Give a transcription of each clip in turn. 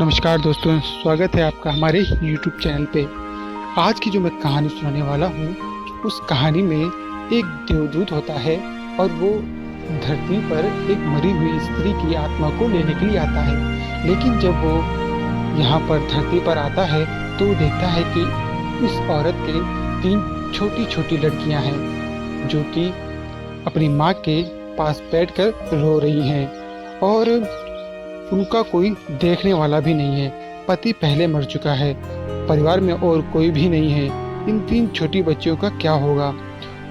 नमस्कार दोस्तों, स्वागत है आपका हमारे YouTube चैनल पे। आज की जो मैं कहानी सुनाने वाला हूँ, उस कहानी में एक देवदूत होता है और वो धरती पर एक मरी हुई स्त्री की आत्मा को लेने के लिए आता है। लेकिन जब वो यहाँ पर धरती पर आता है तो वो देखता है कि इस औरत के 3 छोटी-छोटी लड़कियाँ हैं, जो कि अपनी माँ के पास बैठकर रो रही हैं और उनका कोई देखने वाला भी नहीं है। पति पहले मर चुका है, परिवार में और कोई भी नहीं है। इन 3 छोटी बच्चियों का क्या होगा?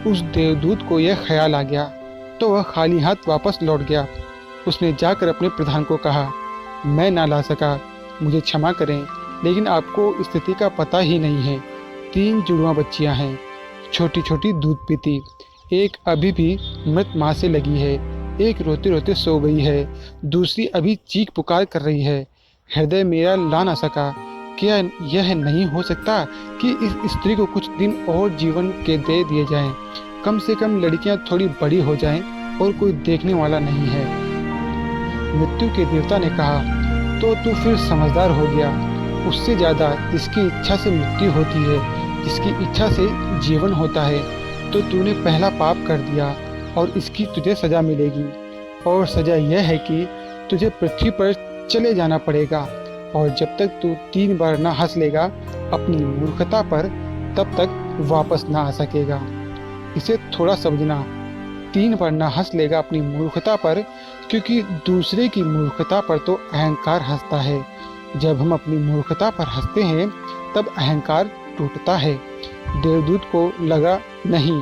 उस देवदूत को यह ख्याल आ गया तो वह खाली हाथ वापस लौट गया। उसने जाकर अपने प्रधान को कहा, मैं ना ला सका, मुझे क्षमा करें, लेकिन आपको स्थिति का पता ही नहीं है। 3 जुड़वा बच्चियां हैं, छोटी-छोटी दूध पीती। एक अभी भी मृत माँ से लगी है, एक रोते-रोते सो गई है, दूसरी अभी चीख-पुकार कर रही है। हृदय मेरा ला ना सका। क्या यह नहीं हो सकता कि इस स्त्री को कुछ दिन और जीवन के दे दिए जाएं? कम से कम लड़कियां थोड़ी बड़ी हो जाएं और कोई देखने वाला नहीं है। मृत्यु के देवता ने कहा, तो तू फिर समझदार हो गया। उससे ज़्यादा जिसकी इच्छा से मृत्यु होती है, जिसकी इच्छा से जीवन होता है, तो तूने पहला पाप कर दिया और इसकी तुझे सज़ा मिलेगी। और सज़ा यह है कि तुझे पृथ्वी पर चले जाना पड़ेगा और जब तक तू 3 बार ना हंस लेगा अपनी मूर्खता पर, तब तक वापस ना आ सकेगा। इसे थोड़ा समझना। 3 बार ना हंस लेगा अपनी मूर्खता पर, क्योंकि दूसरे की मूर्खता पर तो अहंकार हंसता है। जब हम अपनी मूर्खता पर हंसते हैं तब अहंकार टूटता है। देवदूत को लगा नहीं,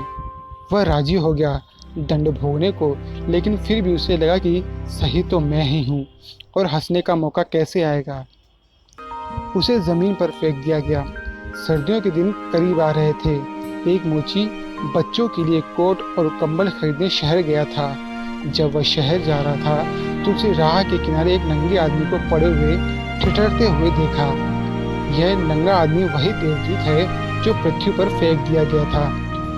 वह राजी हो गया दंड भोगने को, लेकिन फिर भी उसे लगा कि सही तो मैं ही हूँ और हंसने का मौका कैसे आएगा। उसे ज़मीन पर फेंक दिया गया। सर्दियों के दिन करीब आ रहे थे। एक मोची बच्चों के लिए कोट और कंबल खरीदने शहर गया था। जब वह शहर जा रहा था तो उसे राह के किनारे एक नंगे आदमी को पड़े हुए ठिठुरते हुए देखा। यह नंगा आदमी वही देवदूत है जो पृथ्वी पर फेंक दिया गया था।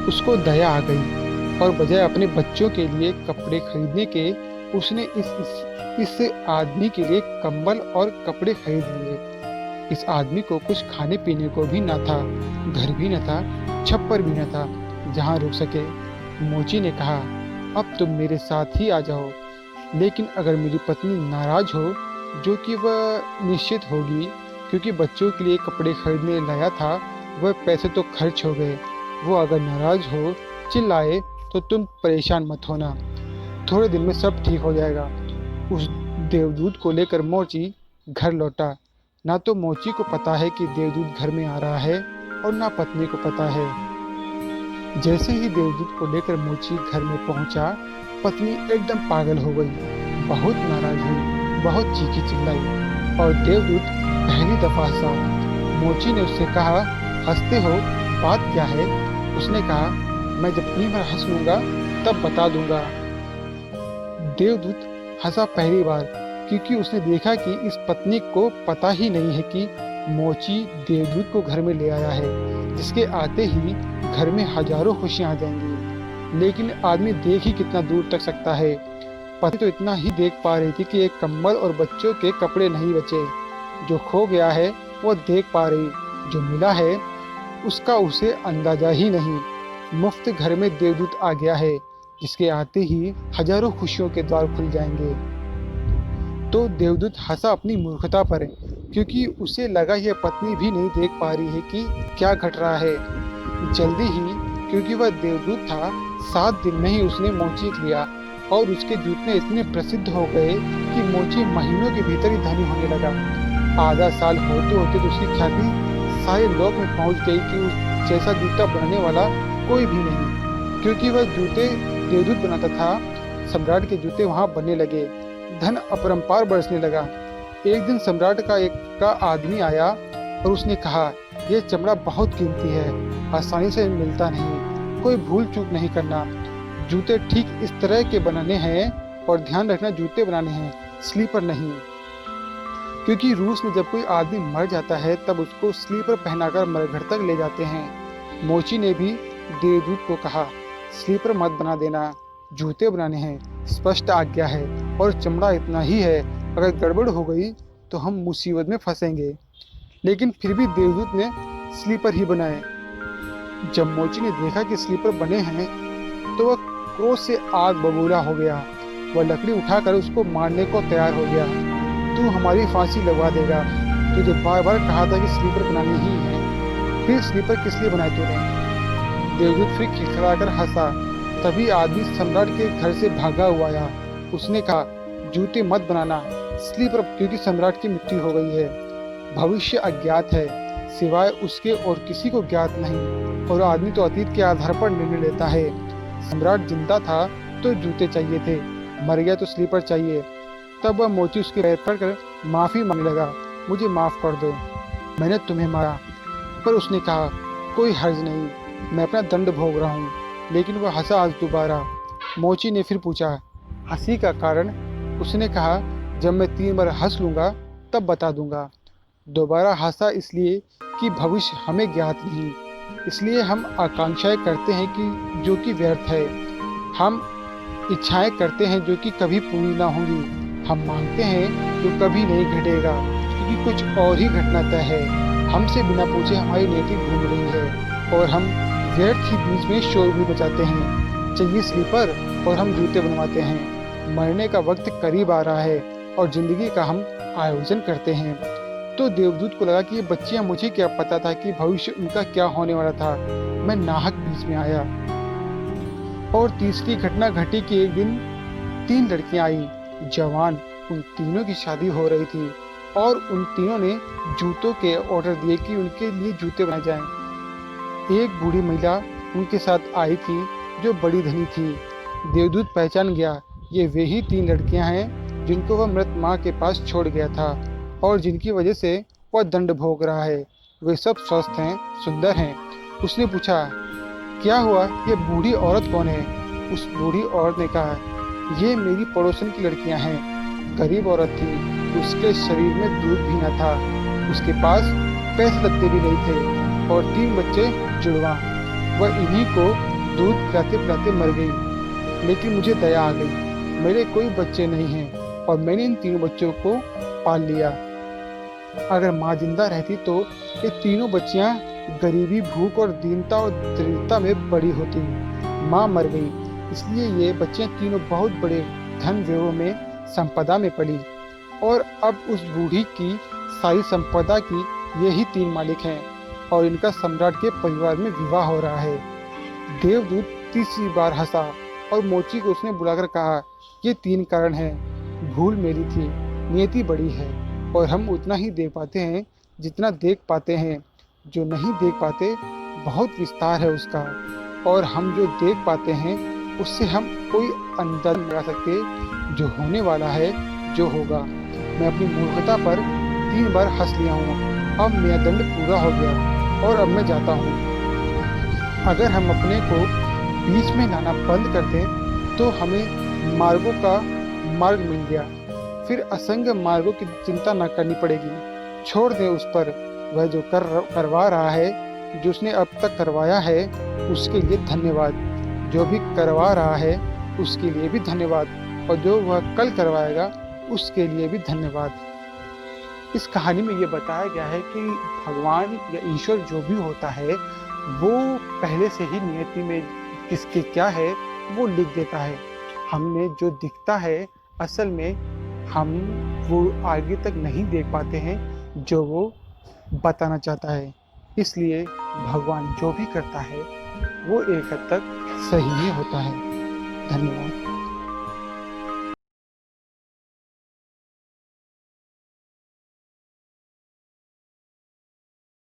उसको दया आ गई और बजाय अपने बच्चों के लिए कपड़े खरीदने के, उसने इस आदमी के लिए कंबल और कपड़े खरीद लिए। इस आदमी को कुछ खाने पीने को भी न था, घर भी न था, छप्पर भी न था जहाँ रुक सके। मोची ने कहा, अब तुम मेरे साथ ही आ जाओ, लेकिन अगर मेरी पत्नी नाराज हो, जो कि वह निश्चित होगी, क्योंकि बच्चों के लिए कपड़े खरीदने लाया था, वह पैसे तो खर्च हो गए। वो अगर नाराज हो, चिल्लाए, तो तुम परेशान मत होना, थोड़े दिन में सब ठीक हो जाएगा। उस देवदूत को लेकर मोची घर लौटा। ना तो मोची को पता है कि देवदूत घर में आ रहा है और ना पत्नी को पता है। जैसे ही देवदूत को लेकर मोची घर में पहुंचा, पत्नी एकदम पागल हो गई, बहुत नाराज हुई, बहुत चीखी चिल्लाई और देवदूत पहली दफा हंसा। मोची ने उससे कहा, हंसते हो, बात क्या है? उसने कहा, मैं जब 3 बार हंस लूंगा तब बता दूंगा। देवदूत हंसा पहली बार, क्योंकि उसने देखा कि इस पत्नी को पता ही नहीं है कि मोची देवदूत को घर में ले आया है, जिसके आते ही घर में हजारों खुशियां आ जाएंगी। लेकिन आदमी देख ही कितना दूर तक सकता है। पत्नी तो इतना ही देख पा रही थी कि एक कंबल और बच्चों के कपड़े नहीं बचे। जो खो गया है वो देख पा रही, जो मिला है उसका उसे अंदाजा ही नहीं। मुफ्त घर में देवदूत आ गया है, जिसके आते ही हजारों खुशियों के द्वार खुल जाएंगे। तो देवदूत हंसा अपनी मूर्खता पर, क्योंकि उसे लगा यह पत्नी भी नहीं देख पा रही है कि क्या घट रहा है। जल्दी ही, क्योंकि वह देवदूत था, 7 दिन में ही उसने मोची लिया और उसके जूते इतने प्रसिद्ध हो गए कि मोची महीनों के भीतर ही धनी होने लगा। आधा साल होते होते तो उसकी ख्याति सारे लोक में पहुंच गई कि उस जैसा जूता बनाने वाला कोई भी नहीं। क्योंकि वह जूते देवदूत बनाता था, सम्राट के जूते वहां बनने लगे, धन अपरंपार बरसने लगा। एक दिन सम्राट का आदमी आया और उसने कहा, यह चमड़ा बहुत कीमती है, आसानी से मिलता नहीं, कोई भूल चूक नहीं करना। जूते ठीक इस तरह के बनाने हैं और ध्यान रखना, जूते बनाने हैं, स्लीपर नहीं। क्योंकि रूस में जब कोई आदमी मर जाता है तब उसको स्लीपर पहनाकर मरघर तक ले जाते हैं। मोची ने भी देवदूत को कहा, स्लीपर मत बना देना, जूते बनाने हैं, स्पष्ट आज्ञा है, और चमड़ा इतना ही है, अगर गड़बड़ हो गई तो हम मुसीबत में फंसेंगे। लेकिन फिर भी देवदूत ने स्लीपर ही बनाए। जब मोची ने देखा कि स्लीपर बने हैं तो वह क्रोध से आग बबूला हो गया। वह लकड़ी उठाकर उसको मारने को तैयार हो गया। तू हमारी फांसी लगवा देगा, तुझे बार बार कहा था कि स्लीपर बनानी ही है, फिर स्लीपर किस लिए बनाए तूने? देवदूत फिर खिलखिलाकर हंसा। तभी आदमी सम्राट के घर से भागा हुआ आया। उसने कहा, जूते मत बनाना स्लीपर, क्योंकि सम्राट की मृत्यु हो गई है। भविष्य अज्ञात है, सिवाय उसके और किसी को ज्ञात नहीं, और आदमी तो अतीत के आधार पर निर्णय लेता है। सम्राट जिंदा था तो जूते चाहिए थे, मर गया तो स्लीपर चाहिए। तब वह मोची उसके पैर पड़कर माफी मांगने लगा, मुझे माफ कर दो, मैंने तुम्हें मारा। पर उसने कहा, कोई हर्ज नहीं, मैं अपना दंड भोग रहा हूँ। लेकिन वह हंसा आज दोबारा। मोची ने फिर पूछा, हंसी का कारण? उसने कहा, जब मैं 3 बार हंस लूंगा तब बता दूंगा। दोबारा हंसा इसलिए कि भविष्य हमें ज्ञात नहीं, इसलिए हम आकांक्षाएं करते हैं कि जो कि व्यर्थ है। हम इच्छाएं करते हैं जो कि कभी पूरी ना होंगी। हम मांगते हैं जो कभी नहीं घटेगा, क्योंकि कुछ और ही घटना तय है। हमसे बिना पूछे हमारी नीति घूम रही है और हम व्यर्थ ही बीच में शोर भी बचाते हैं। चाहिए स्लीपर और हम जूते बनवाते हैं। मरने का वक्त करीब आ रहा है और जिंदगी का हम आयोजन करते हैं। तो देवदूत को लगा कि ये बच्चियां, मुझे क्या पता था कि भविष्य उनका क्या होने वाला था। मैं नाहक बीच में आया। और तीसरी घटना घटी कि एक दिन 3 लड़कियां आई, जवान। उन तीनों की शादी हो रही थी और उन तीनों ने जूतों के ऑर्डर दिए कि उनके लिए जूते बनाए जाएं। एक बूढ़ी महिला उनके साथ आई थी जो बड़ी धनी थी। देवदूत पहचान गया, ये वे ही 3 लड़कियां हैं जिनको वह मृत माँ के पास छोड़ गया था और जिनकी वजह से वह दंड भोग रहा है। वे सब स्वस्थ हैं, सुंदर हैं। उसने पूछा, क्या हुआ, ये बूढ़ी औरत कौन है? उस बूढ़ी औरत ने कहा, ये मेरी पड़ोसन की लड़कियां हैं। गरीब औरत थी, उसके शरीर में दूध भी न था, उसके पास पैसे लगते भी नहीं थे और 3 बच्चे जुड़वा। वह इन्हीं को दूध पिलाते पिलाते मर गई। लेकिन मुझे दया आ गई, मेरे कोई बच्चे नहीं हैं और मैंने इन 3 बच्चों को पाल लिया। अगर माँ जिंदा रहती तो ये तीनों बच्चियां गरीबी, भूख और दीनता और दरिद्रता में बड़ी होती। माँ मर गई, इसलिए ये बच्चियां तीनों बहुत बड़े धन व्ययों में, संपदा में पली और अब उस बूढ़ी की सारी संपदा की यही 3 मालिक हैं और इनका सम्राट के परिवार में विवाह हो रहा है। देवदूत तीसरी बार हंसा और मोची को उसने बुलाकर कहा, ये 3 कारण हैं। भूल मेरी थी, नियति बड़ी है और हम उतना ही देख पाते हैं जितना देख पाते हैं। जो नहीं देख पाते बहुत विस्तार है उसका, और हम जो देख पाते हैं उससे हम कोई अंदाजा नहीं लगा सकते जो होने वाला है, जो होगा। मैं अपनी मूर्खता पर 3 बार हंस लिया हूँ, अब मेरा दंड पूरा हो गया और अब मैं जाता हूँ। अगर हम अपने को बीच में लाना बंद कर दें तो हमें मार्गों का मार्ग मिल गया, फिर असंख्य मार्गों की चिंता न करनी पड़ेगी। छोड़ दें उस पर, वह जो करवा रहा है, जो उसने अब तक करवाया है उसके लिए धन्यवाद। जो भी करवा रहा है उसके लिए भी धन्यवाद, और जो वह कल करवाएगा उसके लिए भी धन्यवाद। इस कहानी में ये बताया गया है कि भगवान या ईश्वर जो भी होता है वो पहले से ही नियति में किसके क्या है वो लिख देता है। हमने जो दिखता है असल में हम वो आगे तक नहीं देख पाते हैं जो वो बताना चाहता है। इसलिए भगवान जो भी करता है वो एक हद तक सही ही होता है। धन्यवाद।